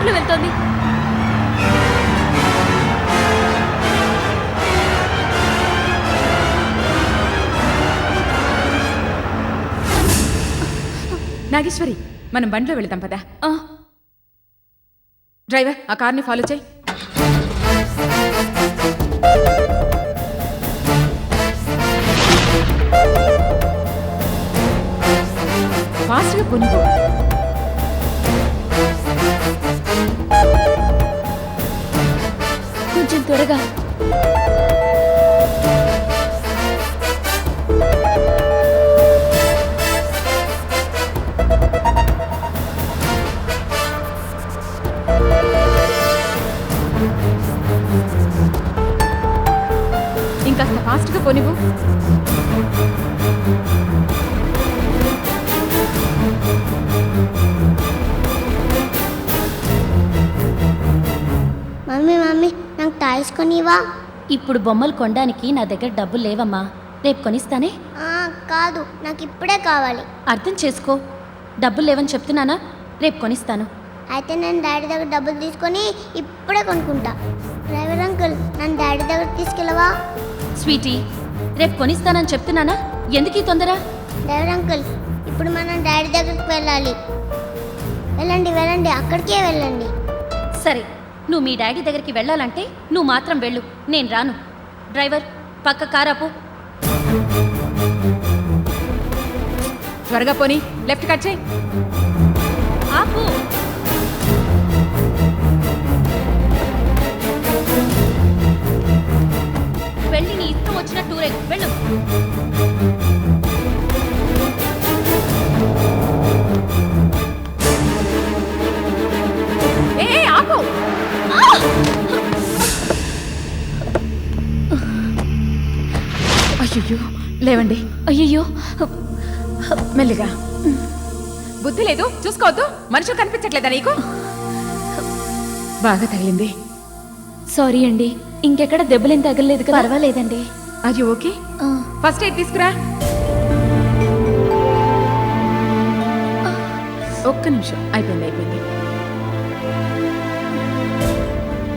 కార్లో వెళ్తోంది. నాగేశ్వరి, మనం బండిలో వెళదాం పదా. డ్రైవర్, ఆ కార్ని ఫాలో చేయి. ఫాస్ట్గా పోనిపో. కొంచెం త్వరగా. ఇంకాస్త ఫాస్ట్గా పోనివ్వు. మమ్మీ మమ్మీ నాకు టాయ్స్ కొనివా? ఇప్పుడు బొమ్మలు కొనడానికి నా దగ్గర డబ్బులు లేవమ్మా. రేపు కొనిస్తానే. కాదు, నాకు ఇప్పుడే కావాలి. అర్థం చేసుకో, డబ్బులు లేవని చెప్తున్నానా? రేపు కొనిస్తాను. అయితే నేను డాడీ దగ్గర డబ్బులు తీసుకొని ఇప్పుడే కొనుక్కుంటా. డ్రైవర్ అంకుల్, నన్ను డాడీ దగ్గర తీసుకెళ్ళవా? స్వీటీ, రేపు కొనిస్తానని చెప్తున్నానా? ఎందుకు ఈ తొందర? డ్రైవర్ అంకుల్, ఇప్పుడు మనం డాడీ దగ్గరికి వెళ్ళాలి. వెళ్ళండి వెళ్ళండి, అక్కడికే వెళ్ళండి. సరే, నువ్వు మీ డాడీ దగ్గరికి వెళ్ళాలంటే నువ్వు మాత్రం వెళ్ళు, నేను రాను. డ్రైవర్, పక్క కారాపు. త్వరగా పోని, లెఫ్ట్ కట్ చేయి. ఆపు. వెళ్ళి నీ ఇష్టం వచ్చిన టూరే వెళ్ళు. ఆపు. అయ్యో, లేవండి. అయ్యయ్యో, మెల్లిగా. బుద్ధి లేదు, చూసుకోవద్దు. మనుషులు కనిపించట్లేదా నీకు? బాగా తగిలింది. సారీ అండి, ఇంకెక్కడ దెబ్బలేం తగలలేదు కదా? పర్వాలేదండి. అది ఓకే. ఫస్ట్ ఎయిడ్ తీసుకురా. ఒక్క నిమిషం, అయిపోయింది.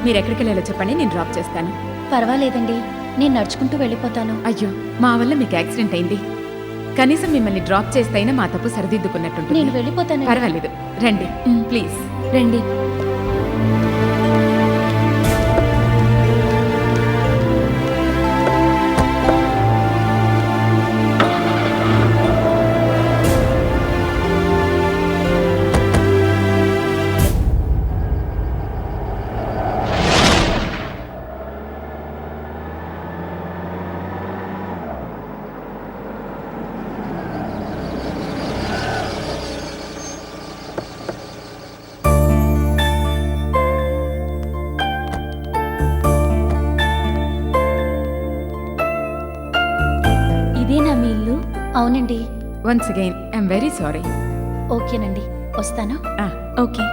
మీరు ఎక్కడికి వెళ్ళాలో చెప్పండి, నేను డ్రాప్ చేస్తాను. పర్వాలేదండి, నేను నడుచుకుంటూ వెళ్ళిపోతాను. అయ్యో, మా వల్ల మీకు యాక్సిడెంట్ అయింది. కనీసం మిమ్మల్ని డ్రాప్ చేస్తైనా మా తప్పు సరిదిద్దుకున్నట్టుంటుంది. నేను వెళ్ళిపోతాను. పర్వాలేదు, రండి ప్లీజ్. రండి. ఇదేనా మీ ఇల్లు? అవునండి. Once again I'm very sorry. ఓకేనండి, వస్తాను. ఓకే.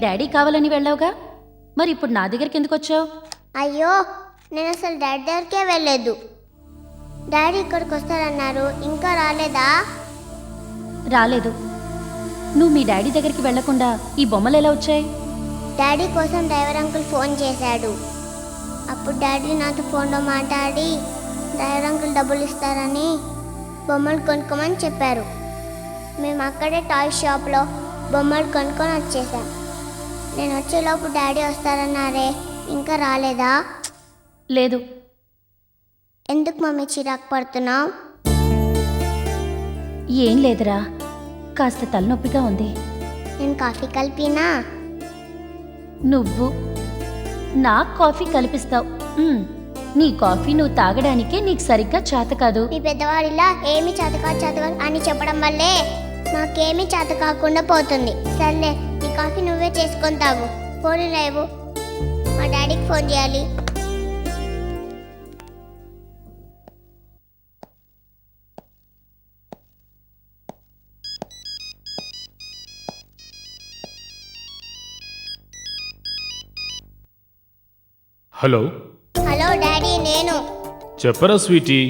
డాడీ కావాలని వెళ్ళావుగా, మరి ఇప్పుడు నా దగ్గరికి ఎందుకు వచ్చావు? అయ్యో, నేను అసలు డాడీ దగ్గరికే వెళ్ళలేదు. డాడీ ఇక్కడికి వస్తారన్నారు, ఇంకా రాలేదా? రాలేదు. నువ్వు మీ డాడీ దగ్గరికి వెళ్లకుండా ఈ బొమ్మలు ఎలా వచ్చాయి? డాడీ కోసం డ్రైవర్ అంకుల్ ఫోన్ చేశాడు. అప్పుడు డాడీ నాతో ఫోన్లో మాట్లాడి డ్రైవర్ అంకుల్ డబ్బులు ఇస్తారని బొమ్మలు కొనుక్కోమని చెప్పారు. మేము అక్కడే టాయ్ షాప్లో బొమ్మలు కొనుక్కొని వచ్చేసాం. నేను వచ్చేలోపు డాడీ వస్తారన్నారే, ఇంకా రాలేదా? లేదు. ఎందుకు మమ్మీ చిరాకు పడుతున్నావు? ఏం లేదురా, కాస్త తలనొప్పిగా ఉంది. నేను కాఫీ కలిపినా? నువ్వు నాకు కాఫీ కల్పిస్తావు. నీ కాఫీ నువ్వు తాగడానికే నీకు సరిగ్గా చేత కాదు. మీ పెద్దవాడిలా ఏమి చేతకాదు అని చెప్పడం వల్లే నాకేమీ చేత కాకుండా పోతుంది. సర్లే, నీ కాఫీ నువ్వే చేసుకొని తాగు. ఫోన్ లేవు, మా డాడీకి ఫోన్ చేయాలి. హలో హలో డాడీ, నేను. చెప్పరా స్వీటీ.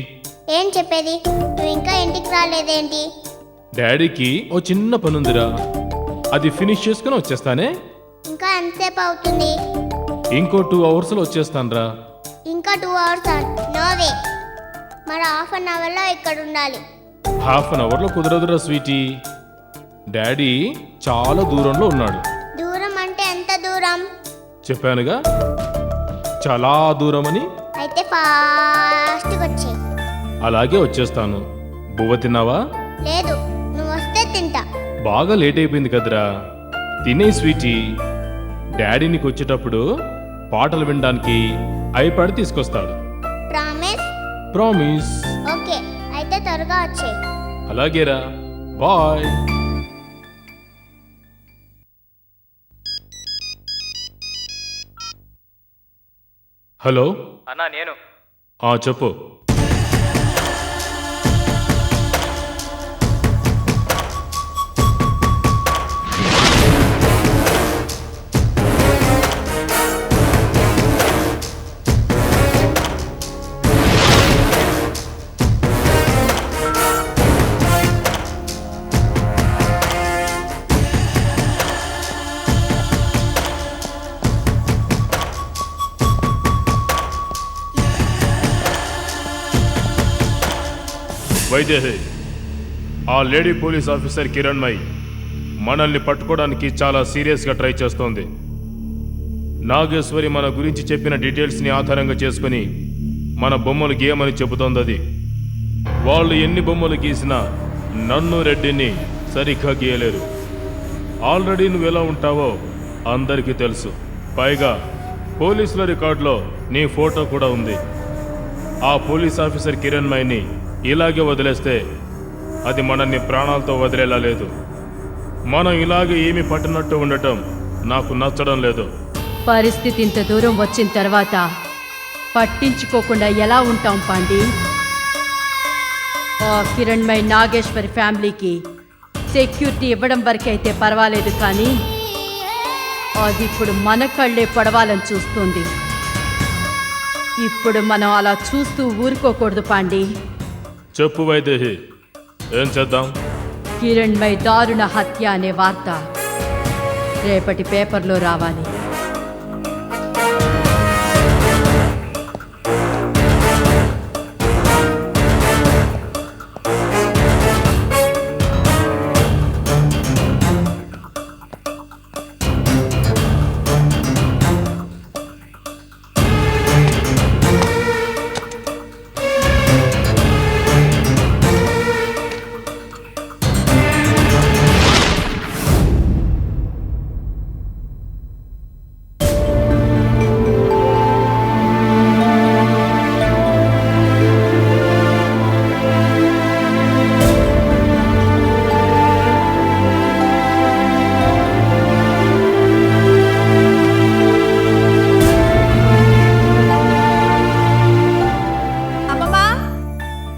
ఏం చెప్పేది? నువ్వు ఇంకా ఇంటికి రాలేదేంటి? డాడీకి ఓ చిన్న పనుందిరా, అది ఫినిష్ చేసుకుని వచ్చేస్తానే. ఇంకా ఎంతసేపు అవుతుంది? ఇంకో 2 అవర్స్లో వచ్చేస్తానురా. ఇంకా 2 అవర్స్? నోవే, మరి హాఫ్ అన్ అవర్లో ఇక్కడ ఉండాలి. హాఫ్ అన్ అవర్లో కుదరదురా స్వీటీ, డాడీ చాలా దూరంలో ఉన్నాడు. దూరం అంటే ఎంత దూరం? చెప్పానుగా, చాలా దూరం అని. అయితే ఫాస్ట్గా వచ్చేయి. అలాగే వచ్చేస్తాను. బువ్వ తిన్నావా? లేదు, నువ్వు వస్తే తింటా. బాగా లేట్ అయిపోయింది కదరా, తినే స్వీటీ. డాడీ నీకు వచ్చేటప్పుడు పాటలు వినడానికి ఐప్యాడ్ తీసుకొస్తాడు. ప్రామిస్? ప్రామిస్. ఓకే, అయితే త్వరగా వచ్చేయి. అలాగేరా, బాయ్. హలో అన్నా, నేను చెప్పు. వైదేహి, ఆ లేడీ పోలీస్ ఆఫీసర్ కిరణ్మయి మనల్ని పట్టుకోవడానికి చాలా సీరియస్గా ట్రై చేస్తోంది. నాగేశ్వరి మన గురించి చెప్పిన డీటెయిల్స్ని ఆధారంగా చేసుకుని మన బొమ్మలు గీయమని చెబుతోంది. అది వాళ్ళు ఎన్ని బొమ్మలు గీసినా నన్ను రెడ్డిని సరిగ్గా గీయలేరు. ఆల్రెడీ నువ్వు ఎలా ఉంటావో అందరికీ తెలుసు. పైగా పోలీసుల రికార్డులో నీ ఫోటో కూడా ఉంది. ఆ పోలీస్ ఆఫీసర్ కిరణ్మయిని ఇలాగే వదిలేస్తే అది మనల్ని ప్రాణాలతో వదిలేలా లేదు. మనం ఇలాగే ఏమి పట్టినట్టు ఉండటం నాకు నచ్చడం లేదు. పరిస్థితి ఇంత దూరం వచ్చిన తర్వాత పట్టించుకోకుండా ఎలా ఉంటాం పాండి? ఆ కిరణ్మయి నాగేశ్వరి ఫ్యామిలీకి సెక్యూరిటీ ఇవ్వడం వరకైతే పర్వాలేదు, కానీ అది ఇప్పుడు మన కళ్ళే పడవాలని చూస్తుంది. ఇప్పుడు మనం అలా చూస్తూ ఊరుకోకూడదు పాండి. చెప్పు వైదేహి, ఏం చేద్దాం? కిరణ్మయి దారుణ హత్య అనే వార్త రేపటి పేపర్లో రావాలి.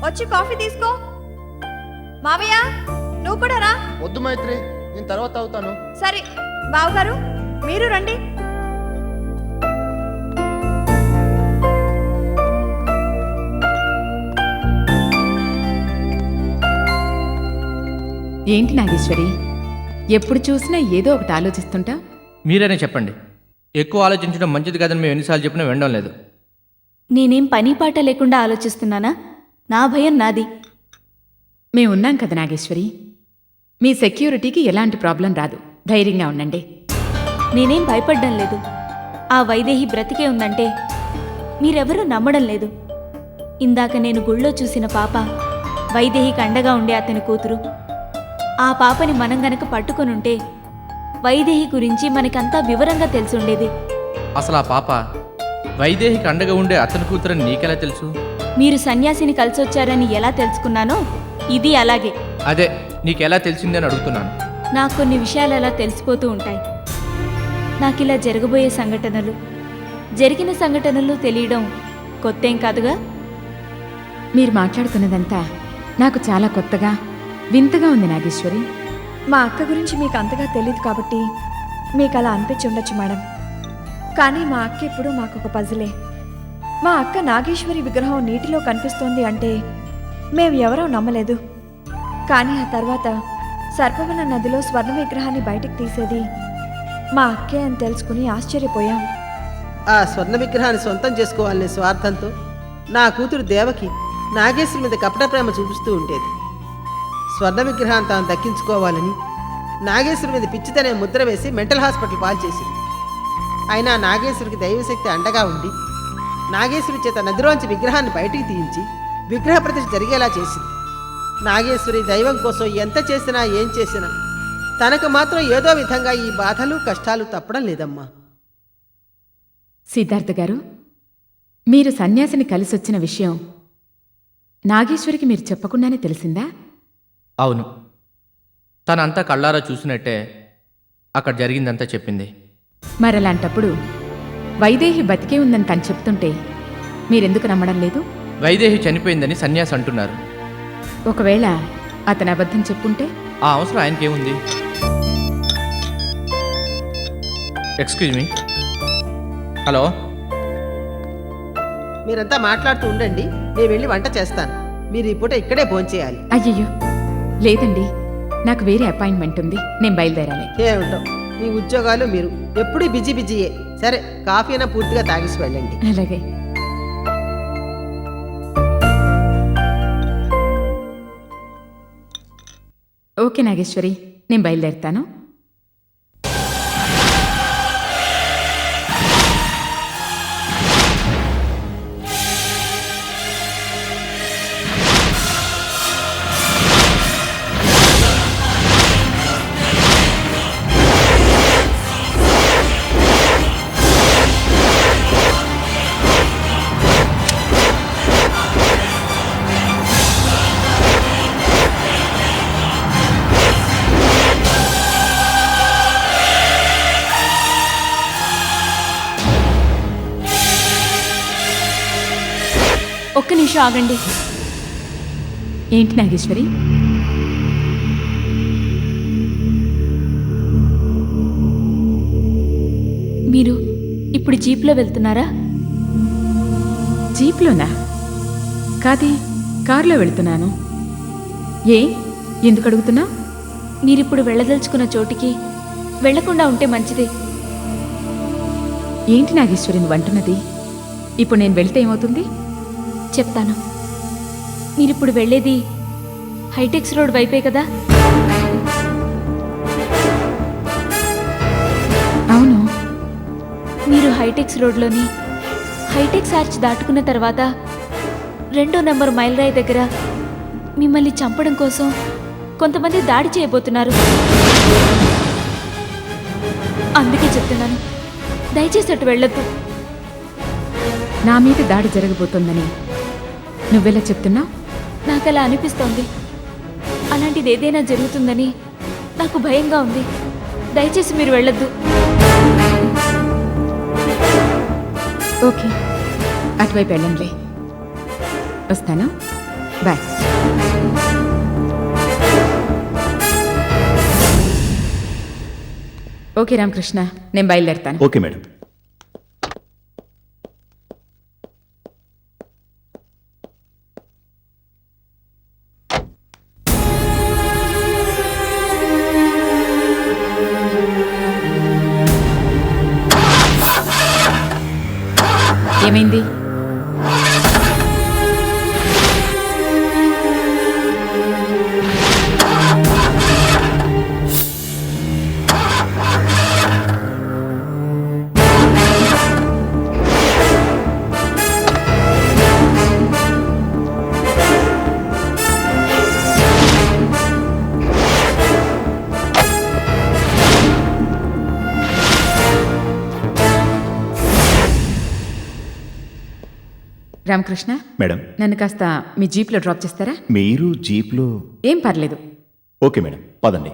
వచ్చి కాఫీ తీసుకో. మావయ్య, నువ్వు కూడా రా. వద్దు మైత్రి, నేను తర్వాత అవుతాను. సరే బావగారు, మీరు రండి. ఏంటి నాగేశ్వరి, ఎప్పుడు చూసినా ఏదో ఒకటి ఆలోచిస్తుంటా. మీరేనే చెప్పండి. ఎక్కువ ఆలోచించడం మంచిది కాదని మేము ఎన్నిసార్లు చెప్పినా వినడం లేదు. నేనేం పని పాట లేకుండా ఆలోచిస్తున్నానా? నా భయం నాది. మేమున్నాం కదా నాగేశ్వరి, మీ సెక్యూరిటీకి ఎలాంటి ప్రాబ్లం రాదు, ధైర్యంగా ఉండండి. నేనేం భయపడ్డం లేదు. ఆ వైదేహి బ్రతికే ఉందంటే మీరెవరూ నమ్మడం లేదు. ఇందాక నేను గుళ్ళో చూసిన పాప వైదేహికి అండగా ఉండే అతని కూతురు. ఆ పాపని మనం గనక పట్టుకొనుంటే వైదేహి గురించి మనకంతా వివరంగా తెలిసుండేది. అసలు ఆ పాప వైదేహికి అండగా ఉండే అతని కూతురని నీకెలా తెలుసు? మీరు సన్యాసిని కలిసొచ్చారని ఎలా తెలుసుకున్నానో ఇది అలాగే. అదే నీకెలా తెలిసిందని అడుగుతున్నాను. నాకు కొన్ని విషయాలు అలా తెలిసిపోతూ ఉంటాయి. నాకిలా జరగబోయే సంఘటనలు, జరిగిన సంఘటనలు తెలియడం కొత్తేం కాదుగా. మీరు మాట్లాడుతున్నదంతా నాకు చాలా కొత్తగా, వింతగా ఉంది నాగేశ్వరి. మా అక్క గురించి మీకు అంతగా తెలియదు కాబట్టి మీకు అలా అనిపించి ఉండొచ్చు మేడం. కానీ మా అక్క ఇప్పుడు మాకు ఒక పజిలే. మా అక్క నాగేశ్వరి విగ్రహం నీటిలో కనిపిస్తోంది అంటే మేము ఎవరో నమ్మలేదు. కానీ ఆ తర్వాత సర్పవన నదిలో స్వర్ణ విగ్రహాన్ని బయటికి తీసేది మా అక్కే అని తెలుసుకుని ఆశ్చర్యపోయాం. ఆ స్వర్ణ విగ్రహాన్ని సొంతం చేసుకోవాలనే స్వార్థంతో నా కూతురు దేవకి నాగేశ్వరి మీద కపట ప్రేమ చూపిస్తూ ఉండేది. స్వర్ణ విగ్రహాన్ని తాను దక్కించుకోవాలని నాగేశ్వరి మీద పిచ్చితనే ముద్ర వేసి మెంటల్ హాస్పిటల్ పాలు చేసింది. అయినా నాగేశ్వరికి దైవశక్తి అండగా ఉండి నాగేశ్వరి చేత నదిలోంచి విగ్రహాన్ని బయటికి తీయించి విగ్రహ ప్రతిష్ఠ జరిగేలా చేసింది. నాగేశ్వరి దైవం కోసం ఎంత చేసినా ఏం చేసినా తనకు మాత్రం ఏదో విధంగా ఈ బాధలు కష్టాలు తప్పడం లేదమ్మా. సిద్ధార్థ గారు, మీరు సన్యాసిని కలిసొచ్చిన విషయం నాగేశ్వరికి మీరు చెప్పకుండానే తెలిసిందా? అవును, తనంతా కళ్ళారా చూసినట్టే అక్కడ జరిగిందంతా చెప్పింది. మరలాంటప్పుడు వైదేహి బతికే ఉందని తను చెప్తుంటే మీరెందుకు నమ్మడం లేదు? వైదేహి చనిపోయిందని సన్యాసి అంటున్నారు. ఒకవేళ అతను అబద్ధం చెప్పుంటే? ఆ అవసరం ఆయనకేముంది? Excuse me. హలో, మీరంతా మాట్లాడుతూ ఉండండి, నేను వెళ్ళి వంట చేస్తాను. మీరు ఈ పూట ఇక్కడే భోంచేయాలి. అయ్యయ్యో లేదండి, నాకు వేరే అపాయింట్మెంట్ ఉంది, నేను బయలుదేరాలి. ఏమిటో మీ ఉద్యోగాలు, మీరు ఎప్పుడూ బిజీ బిజీయే. సరే, కాఫీ అయినా పూర్తిగా తాగేసి వెళ్ళండి. అలాగే. ఓకే నాగేశ్వరి, నేను బయలుదేరుతాను. ఒక్క నిమిషం ఆగండి. ఏంటి నాగేశ్వరి? మీరు ఇప్పుడు జీప్లో వెళ్తున్నారా? జీప్లోనా? కాదే, కారులో వెళుతున్నాను. ఏ, ఎందుకు అడుగుతున్నా? మీరిప్పుడు వెళ్ళదలుచుకున్న చోటికి వెళ్లకుండా ఉంటే మంచిది. ఏంటి నాగేశ్వరి నువ్వు అంటున్నది? ఇప్పుడు నేను వెళ్తే ఏమవుతుంది? చెప్తాను. మీరిప్పుడు వెళ్ళేది హైటెక్స్ రోడ్ వైపే కదా? అవును. మీరు హైటెక్స్ రోడ్లోని హైటెక్స్ ఆర్చ్ దాటుకున్న తర్వాత 2వ నెంబర్ మైలురాయి దగ్గర మిమ్మల్ని చంపడం కోసం కొంతమంది దాడి చేయబోతున్నారు. అందుకే చెప్తున్నాను, దయచేసి అటు వెళ్ళొద్దు. నా మీద దాడి జరగబోతోందని నువ్వెలా చెప్తున్నావు? నాకు అలా అనిపిస్తోంది. అలాంటిది ఏదైనా జరుగుతుందని నాకు భయంగా ఉంది. దయచేసి మీరు వెళ్ళొద్దు. ఓకే, అటువైపు వెళ్ళండి. వస్తాను, బాయ్. ఓకే రామకృష్ణ, నేను బయలుదేరుతాను. Okay madam. ఏమైంది? రామకృష్ణ, మేడం, నన్ను కాస్త మీ జీప్లో డ్రాప్ చేస్తారా? మీరు జీప్లో? ఏం పర్లేదు. ఓకే మేడం, పదండి.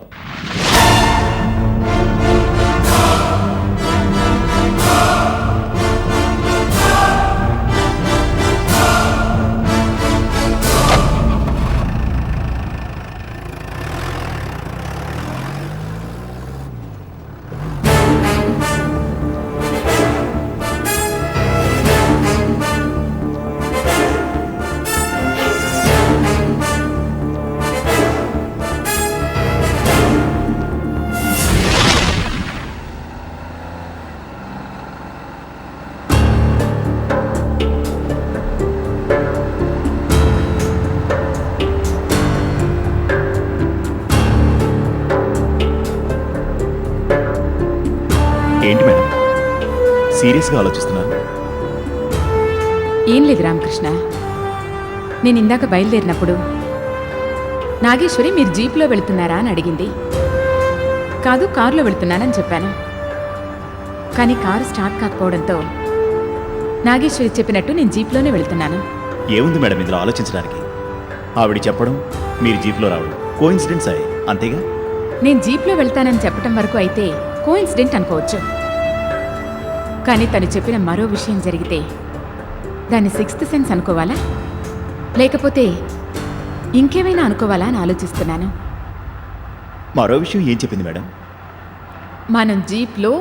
ఏంటి మేడం సీరియస్గా ఆలోచిస్తున్నారు? ఏం లేదు రామకృష్ణ, నేను ఇందాక బయలుదేరినప్పుడు నాగేశ్వరి మీరు జీప్లో వెళుతున్నారా అని అడిగింది. కాదు, కారులో వెళుతున్నానని చెప్పాను. కానీ కారు స్టార్ట్ కాకపోవడంతో నాగేశ్వరి చెప్పినట్టు నేను జీప్లోనే వెళుతున్నాను. ఏముంది మేడం ఇందులో ఆలోచించడానికి? ఆవిడ చెప్పడం, మీరు జీప్లో రావడం కోఇన్సిడెన్స్ అయ్యి అంతేగా? నేను జీప్లో వెళ్తానని చెప్పటం వరకు అయితే కోఇన్సిడెంట్ అనుకోవచ్చు. కానీ తను చెప్పిన మరో విషయం జరిగితే దాన్ని సిక్స్త్ సెన్స్ అనుకోవాలా, లేకపోతే ఇంకేమైనా అనుకోవాలా అని ఆలోచిస్తున్నాను. మరో విషయం ఏం చెప్పింది మేడం? మనం జీప్లో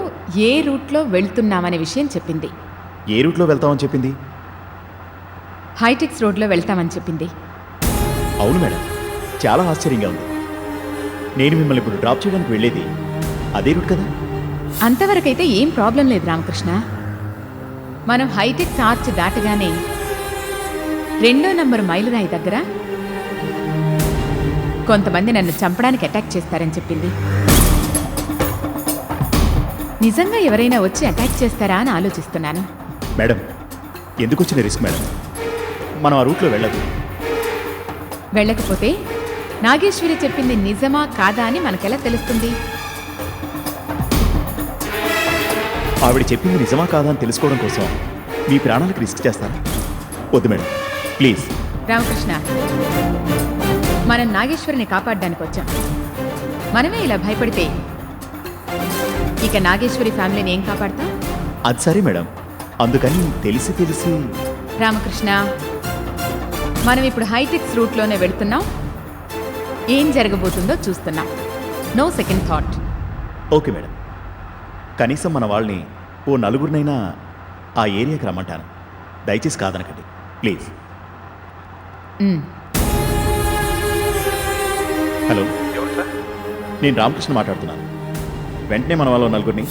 ఏ రూట్లో వెళ్తున్నామనే విషయం చెప్పింది. ఏ రూట్లో వెళ్తామని చెప్పింది? హైటెక్స్ రోడ్లో వెళ్తామని చెప్పింది. అవును మేడం, చాలా ఆశ్చర్యంగా ఉంది. నేను మిమ్మల్ని ఇప్పుడు డ్రాప్ చేయడానికి వెళ్ళేది అదే రూట్ కదా? అంతవరకైతే ఏం ప్రాబ్లం లేదు రామకృష్ణ. మనం హైటెక్స్ ఆర్చ్ దాటగానే 2వ నంబర్ మైలురాయి దగ్గర కొంతమంది నన్ను చంపడానికి అటాక్ చేస్తారని చెప్పింది. నిజంగా ఎవరైనా వచ్చి అటాక్ చేస్తారా అని ఆలోచిస్తున్నాను. మేడం, ఎందుకు వచ్చిన రిస్క్ మేడం? మనం ఆ రూట్లో వెళ్ళదు. వెళ్ళకపోతే నాగేశ్వరి చెప్పింది నిజమా కాదా అని మనకెలా తెలుస్తుంది? ఆవిడ చెప్పింది నిజమా కాదా అని తెలుసుకోవడం కోసం మీ ప్రాణాలకు రిస్క్ చేస్తారా? వద్దు మేడం, ప్లీజ్. రామకృష్ణ, మనం నాగేశ్వరిని కాపాడడానికి వచ్చాం. మనమే ఇలా భయపడితే ఇక నాగేశ్వరి ఫ్యామిలీని ఏం కాపాడతాం? అది సరే మేడం, అందుకని తెలిసి తెలిసి. రామకృష్ణ, మనం ఇప్పుడు హైటెక్స్ రూట్లోనే వెళుతున్నాం. ఏం జరగబోతుందో చూస్తున్నాం. No second thought. Okay madam, కనీసం మన వాళ్ళని ఓ నలుగురినైనా ఆ ఏరియాకి రమ్మంటాను. దయచేసి కాదనకండి ప్లీజ్. హలో, నేను రామకృష్ణ మాట్లాడుతున్నాను. వెంటనే మన వాళ్ళ నలుగురిని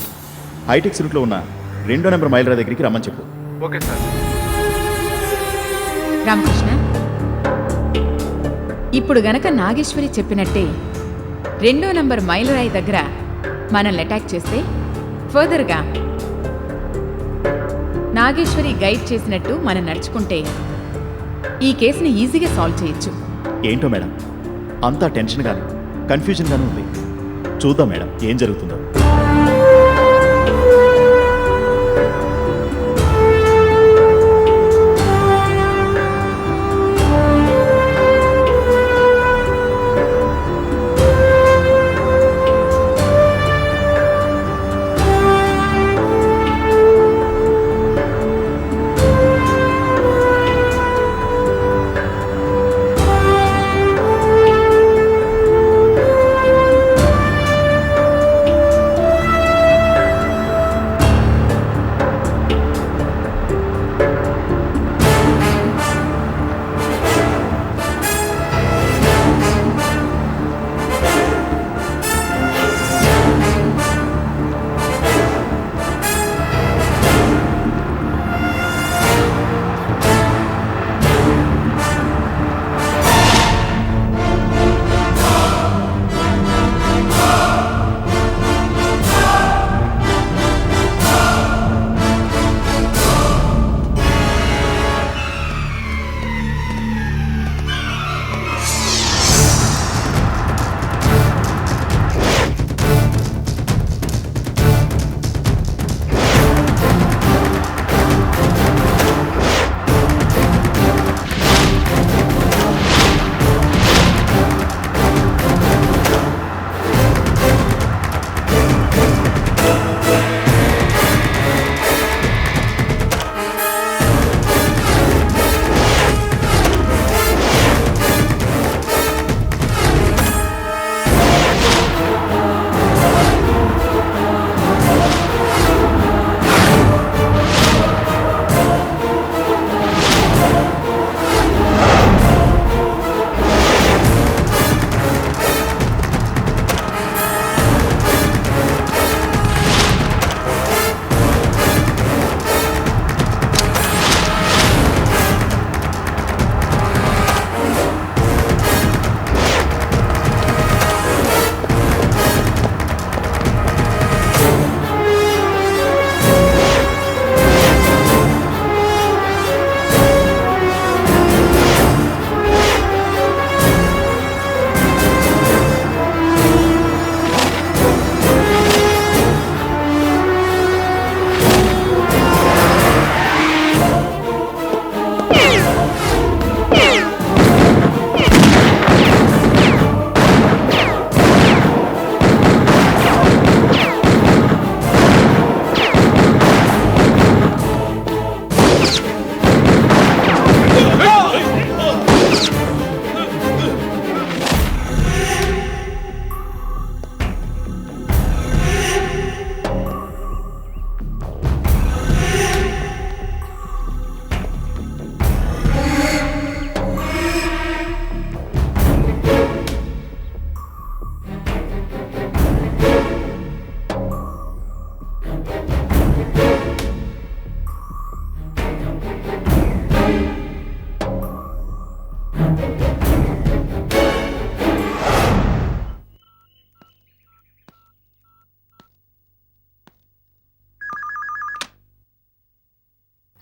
హైటెక్స్ రూట్లో ఉన్న 2వ నెంబర్ మైలురాయి దగ్గరికి రమ్మని చెప్పు. Okay sir. రామకృష్ణ, ఇప్పుడు గనక నాగేశ్వరి చెప్పినట్టే 2వ నంబర్ మైలురాయి దగ్గర మనల్ని అటాక్ చేస్తే ఫర్దర్గా నాగేశ్వరి గైడ్ చేసినట్టు మనం నడుచుకుంటే ఈ కేసుని ఈజీగా సాల్వ్ చేయొచ్చు. ఏంటో మేడం, అంతా టెన్షన్గాను కన్ఫ్యూజన్గాను ఉంది. చూద్దాం మేడం ఏం జరుగుతుందో.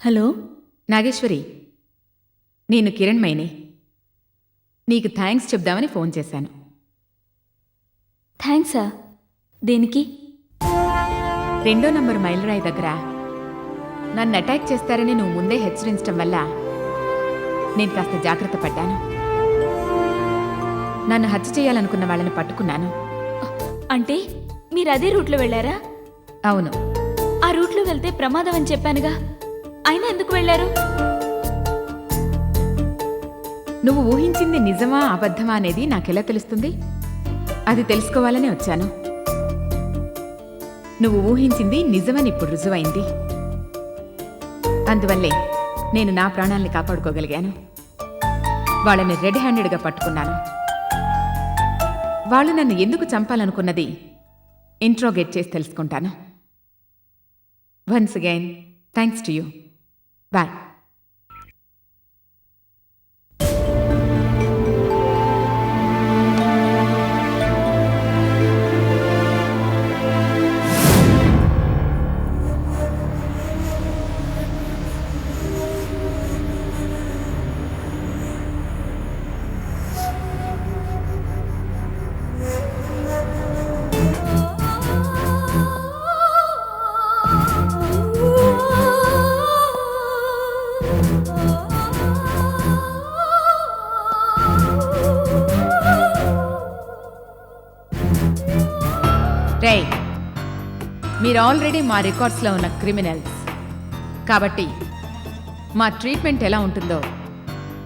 హలో. నాగేశ్వరి, నేను కిరణ్మయిని. నీకు థ్యాంక్స్ చెప్దామని ఫోన్ చేశాను. థ్యాంక్సా? దేనికి? 2వ నంబర్ మైలురాయి దగ్గర నన్ను అటాక్ చేస్తారని నువ్వు ముందే హెచ్చరించడం వల్ల నేను కాస్త జాగ్రత్త పడ్డాను. నన్ను హత్య చేయాలనుకున్న వాళ్ళని పట్టుకున్నాను. అంటే మీరు అదే రూట్లో వెళ్ళారా? అవును. ఆ రూట్లో వెళ్తే ప్రమాదం అని చెప్పానుగా, అయినా ఎందుకు వెళ్ళారు? నువ్వు ఊహించింది నిజమా అబద్ధమా అనేది నాకెలా తెలుస్తుంది? అది తెలుసుకోవాలని వచ్చాను. నువ్వు ఊహించింది నిజమని ఇప్పుడు రుజువైంది. అందువల్లే నేను నా ప్రాణాల్ని కాపాడుకోగలిగాను. వాళ్ళని రెడ్ హ్యాండెడ్గా పట్టుకున్నాను. వాళ్ళు నన్ను ఎందుకు చంపాలనుకున్నది ఇంట్రోగేట్ చేసి తెలుసుకుంటాను. Once again thanks to you. Bye. రే, మీరు ఆల్రెడీ మా రికార్డ్స్లో ఉన్న క్రిమినల్స్ కాబట్టి మా ట్రీట్మెంట్ ఎలా ఉంటుందో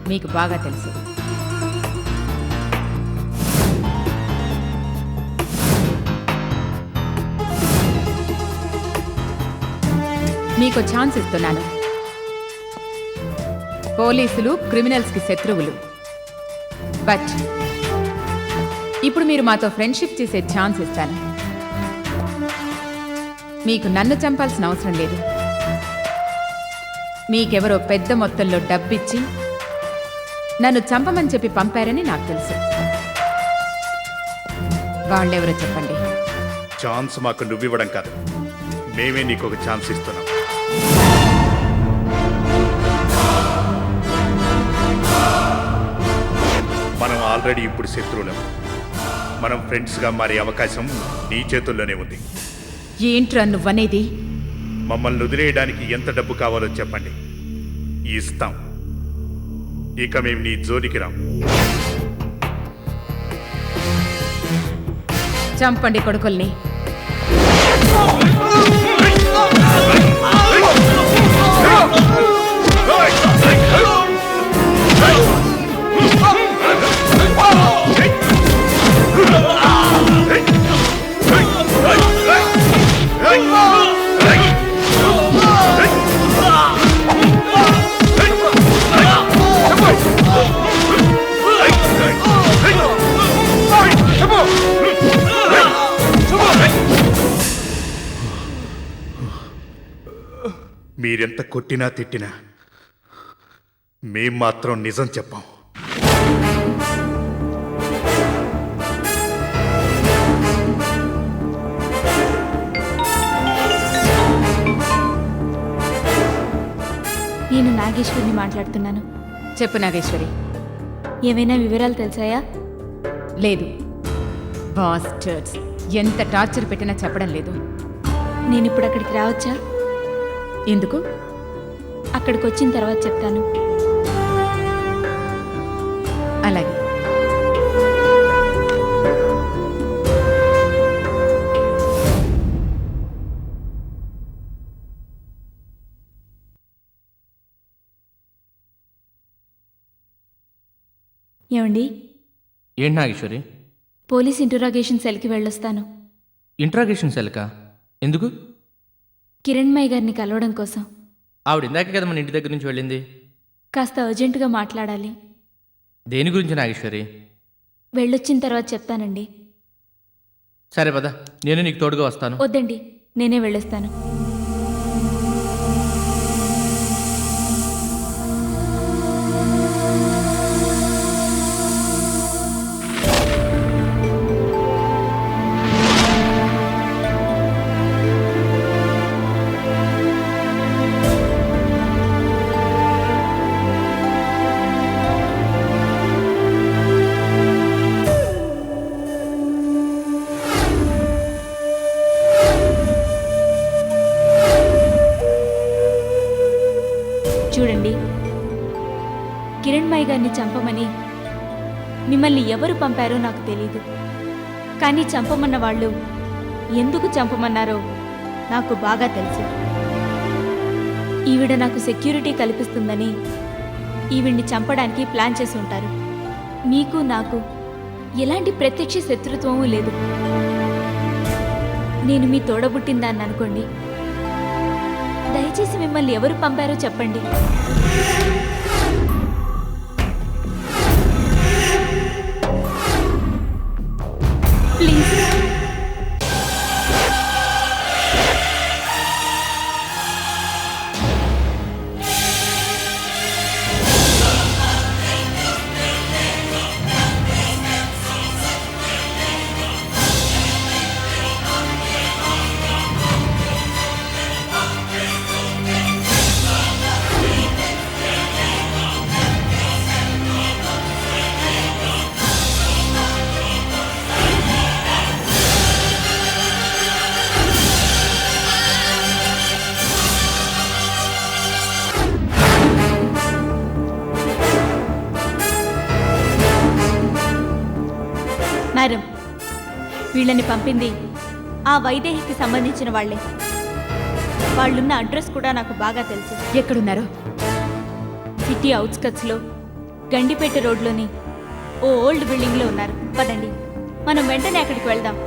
మీకు బాగా తెలుసు. మీకు ఛాన్స్ ఇస్తున్నాను. పోలీసులు క్రిమినల్స్కి శత్రువులు, బట్ ఇప్పుడు మీరు మాతో ఫ్రెండ్షిప్ చేసే ఛాన్స్ ఇస్తాను. మీకు నన్ను చంపాల్సిన అవసరం లేదు. మీకెవరో పెద్ద మొత్తంలో డబ్బిచ్చి నన్ను చంపమని చెప్పి పంపారని నాకు తెలుసు. వాళ్ళెవరో చెప్పండి. ఛాన్స్ మాకు నువ్వివ్వడం కాదు, మేమే నీకు ఒక ఛాన్స్ ఇస్తున్నాం. మనం ఆల్రెడీ ఇప్పుడు శత్రువులం. మనం ఫ్రెండ్స్గా మారే అవకాశం నీ చేతుల్లోనే ఉంది. ఏంట్రా నువ్వనేది? మమ్మల్ని వదిలేయడానికి ఎంత డబ్బు కావాలో చెప్పండి, ఇస్తాం. ఇక మేము నీ జోలికి రాం. చంపండి కొడుకుల్ని. మీరెంత కొట్టినా తిట్టినా మేం మాత్రం నిజం చెప్పాం. నేను నాగేశ్వరిని మాట్లాడుతున్నాను. చెప్పు నాగేశ్వరి. ఏమైనా వివరాలు తెలిసాయా? లేదు. బాస్టర్డ్స్ ఎంత టార్చర్ పెట్టినా చెప్పడం లేదు. నేను ఇప్పుడు అక్కడికి రావచ్చా? ఎందుకు? అక్కడికి వచ్చిన తర్వాత చెప్తాను. అలాగే. ఏమండి? ఏంటి నాగేశ్వరి? పోలీస్ ఇంటరాగేషన్ సెల్కి వెళ్ళొస్తాను. ఇంట్రాగేషన్ సెల్కా? ఎందుకు? కిరణ్మయ్య గారిని కలవడం కోసం. ఆవిడ ఇందాకే కదా మన ఇంటి దగ్గర నుంచి వెళ్ళింది. కాస్త అర్జెంటుగా మాట్లాడాలి. దేని గురించి నాగేశ్వరి? వెళ్ళొచ్చిన తర్వాత చెప్తానండి. సరే పద, నేను నీకు తోడుగా వస్తాను. వద్దండి, నేనే వెళ్ళొస్తాను. కిరణ్మయి గారిని చంపమని మిమ్మల్ని ఎవరు పంపారో నాకు తెలీదు. కానీ చంపమన్న వాళ్ళు ఎందుకు చంపమన్నారో నాకు బాగా తెలుసు. ఈవిడ నాకు సెక్యూరిటీ కల్పిస్తుందని ఈవిడ్ని చంపడానికి ప్లాన్ చేసి ఉంటారు. మీకు నాకు ఎలాంటి ప్రత్యక్ష శత్రుత్వమూ లేదు. నేను మీ తోడబుట్టిందాన్ని అనుకోండి. దయచేసి మిమ్మల్ని ఎవరు పంపారో చెప్పండి. ప్లీజ్. మేడం, వీళ్ళని పంపింది ఆ వైదేహికి సంబంధించిన వాళ్లే. వాళ్ళున్న అడ్రస్ కూడా నాకు బాగా తెలుసు. ఎక్కడున్నారో? సిటీ అవుట్స్కట్స్లో గండిపేట రోడ్లోని ఓ ఓల్డ్ బిల్డింగ్లో ఉన్నారు. పదండి, మనం వెంటనే అక్కడికి వెళ్దాం.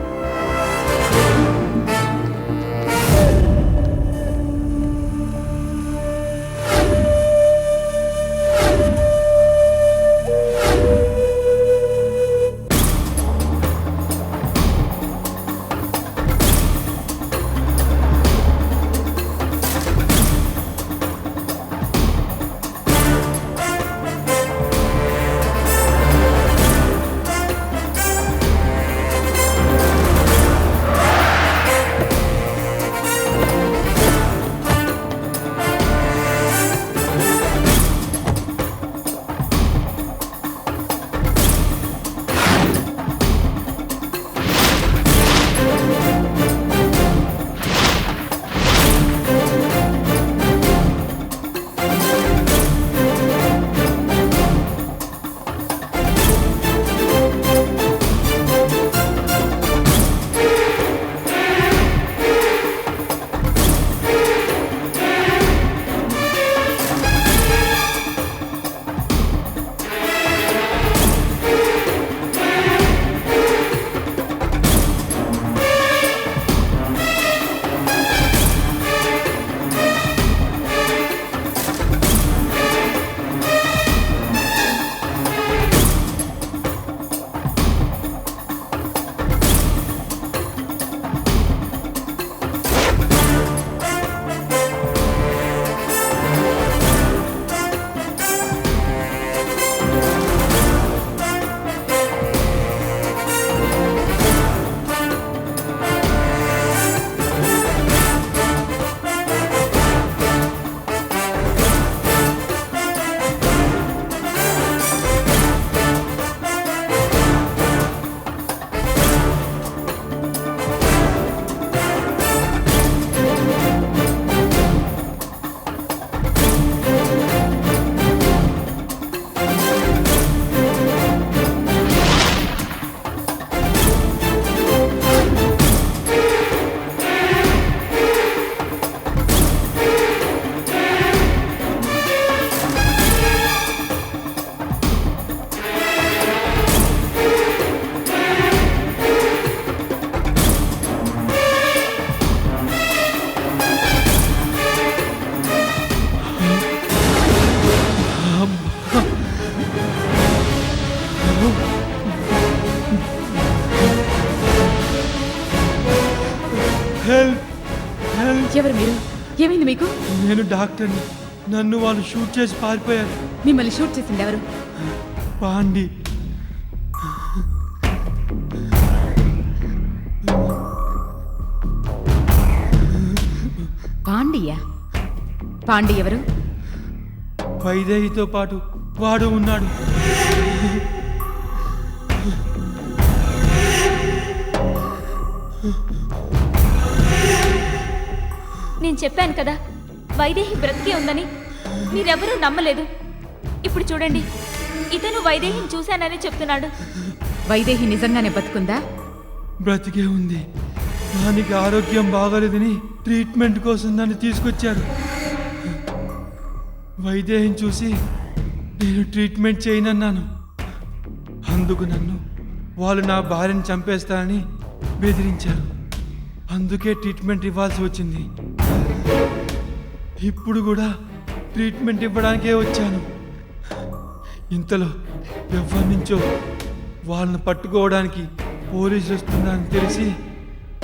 ఎవరు మీరు? ఏమైంది మీకు? నేను డాక్టర్ని. నన్ను వాళ్ళు షూట్ చేసి పారిపోయారు. మిమ్మల్ని షూట్ చేసింది ఎవరు? పాండి. పాండియా? పాండి ఎవరు? వైదేహితో పాటు వాడు ఉన్నాడు. నేను చెప్పాను కదా వైదేహి బ్రతికే ఉందని. మీరెవరూ నమ్మలేదు. ఇప్పుడు చూడండి, ఇతను వైదేహిని చూశానని చెప్తున్నాడు. వైదేహి నిజంగానే బతుకుందా? బ్రతికే ఉంది. దానికి ఆరోగ్యం బాగోలేదని ట్రీట్మెంట్ కోసం నన్ను తీసుకొచ్చారు. వైదేహిని చూసి నేను ట్రీట్మెంట్ చేయనన్నాను. అందుకు నన్ను వాళ్ళు నా భార్యను చంపేస్తారని బెదిరించారు. అందుకే ట్రీట్మెంట్ ఇవ్వాల్సి వచ్చింది. ఇప్పుడు కూడా ట్రీట్మెంట్ ఇవ్వడానికే వచ్చాను. ఇంతలో ఎవరి నుంచో వాళ్ళని పట్టుకోవడానికి పోలీసులు వస్తున్నారని తెలిసి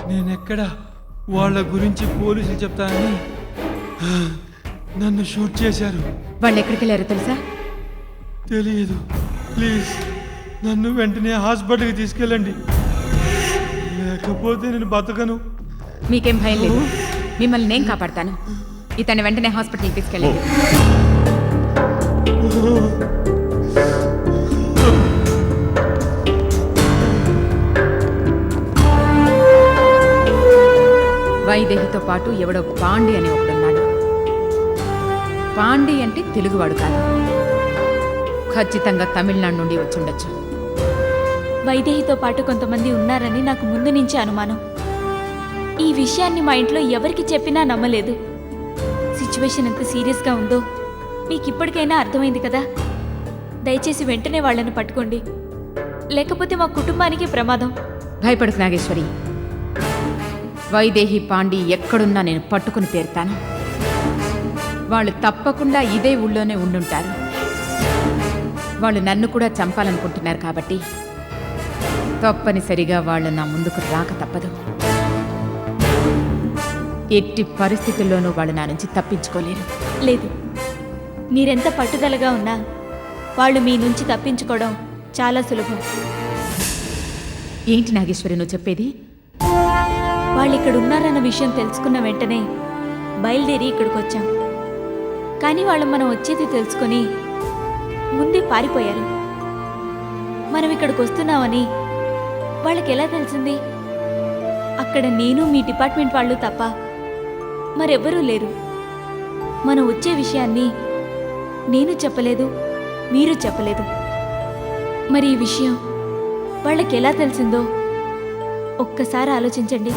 నేనెక్కడ వాళ్ళ గురించి పోలీసులు చెప్తానని నన్ను షూట్ చేశారు. వాళ్ళు ఎక్కడికి వెళ్ళారో తెలుసా? తెలియదు. ప్లీజ్ నన్ను వెంటనే హాస్పిటల్కి తీసుకెళ్ళండి, లేకపోతే నేను బతకను. మీకేం భయం లేదు, మిమ్మల్ని నేను కాపాడతాను. ఇతన్ని వెంటనే హాస్పిటల్కి తీసుకెళ్ళండి. వైదేహితో పాటు ఎవడో పాండి అని ఒకడున్నాడు. పాండి అంటే తెలుగువాడు కాదు, ఖచ్చితంగా తమిళనాడు నుండి వచ్చుండొచ్చు. వైదేహితో పాటు కొంతమంది ఉన్నారని నాకు ముందు నుంచి అనుమానం. ఈ విషయాన్ని మా ఇంట్లో ఎవరికి చెప్పినా నమ్మలేదు. సిచ్యువేషన్ ఎంత సీరియస్గా ఉందో మీకు ఇప్పటికైనా అర్థమైంది కదా. దయచేసి వెంటనే వాళ్ళని పట్టుకోండి, లేకపోతే మా కుటుంబానికి ప్రమాదం. భయపడకు నాగేశ్వరి, వైదేహి పాండి ఎక్కడున్నా నేను పట్టుకుని తీరుతాను. వాళ్ళు తప్పకుండా ఇదే ఊళ్ళోనే ఉండుంటారు. వాళ్ళు నన్ను కూడా చంపాలనుకుంటున్నారు కాబట్టి తప్పనిసరిగా వాళ్ళు నా ముందుకు రాక తప్పదు. ఎట్టి పరిస్థితుల్లోనూ వాళ్ళు నా నుంచి తప్పించుకోలేరు. లేదు, మీరెంత పట్టుదలగా ఉన్నా వాళ్ళు మీ నుంచి తప్పించుకోవడం చాలా సులభం. ఏంటి నాగేశ్వరి నువ్వు చెప్పేది? వాళ్ళు ఇక్కడ ఉన్నారన్న విషయం తెలుసుకున్న వెంటనే బయలుదేరి ఇక్కడికి వచ్చాం. కానీ వాళ్ళు మనం వచ్చేది తెలుసుకొని ముందే పారిపోయారు. మనం ఇక్కడికి వస్తున్నామని వాళ్ళకి ఎలా తెలిసింది? అక్కడ నేను మీ డిపార్ట్మెంట్ వాళ్ళు తప్ప మరెవ్వరూ లేరు. మనం వచ్చే విషయాన్ని నేను చెప్పలేదు, మీరు చెప్పలేదు. మరి ఈ విషయం వాళ్ళకి ఎలా తెలిసిందో ఒక్కసారి ఆలోచించండి.